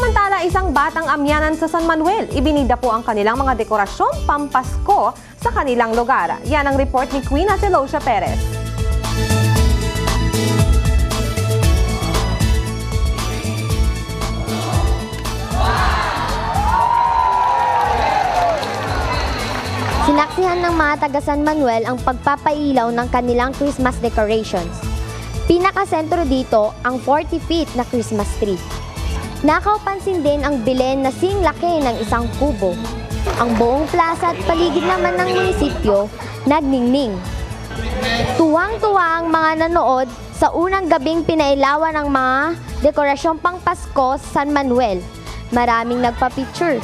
Samantala, isang batang amyanan sa San Manuel, ibinida po ang kanilang mga dekorasyong pampasko sa kanilang lugar. Yan ang report ni Queen Celosia Perez. Sinaksihan ng mga taga San Manuel ang pagpapailaw ng kanilang Christmas decorations. Pinakasentro dito ang 40 feet na Christmas tree. Nakaupansin din ang bilen na singlaki ng isang kubo. Ang buong plaza at paligid naman ng munisipyo nagningning. Tuwang-tuwa ang mga nanood sa unang gabing pinailawan ng mga dekorasyong pang Pasko sa San Manuel. Maraming nagpa-picture.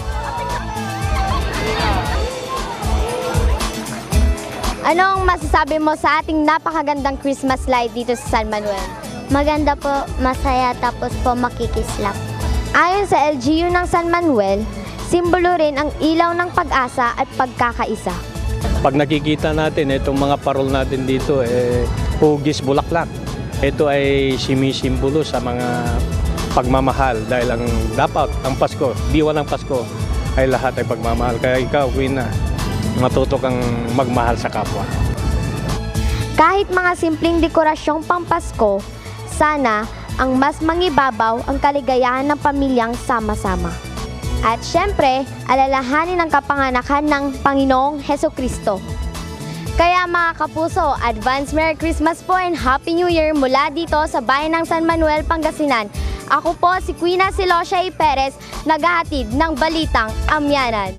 Anong masasabi mo sa ating napakagandang Christmas light dito sa San Manuel? Maganda po, masaya, tapos po makikislap. Ayon sa LGU ng San Manuel, simbolo rin ang ilaw ng pag-asa at pagkakaisa. Pag nakikita natin itong mga parol natin dito, hugis bulaklak. Ito ay sumisimbolo sa mga pagmamahal dahil dapat ang Pasko, diwa ng Pasko ay lahat ay pagmamahal. Kaya ikaw, Queen, matuto kang magmahal sa kapwa. Kahit mga simpleng dekorasyong pampasko, sana ang mas mangibabaw ang kaligayahan ng pamilyang sama-sama. At syempre, alalahanin ang kapanganakan ng Panginoong Hesukristo. Kaya mga kapuso, advance Merry Christmas po and Happy New Year mula dito sa bayan ng San Manuel, Pangasinan. Ako po si Queen Celosia Perez, naghahatid ng Balitang Amyanan.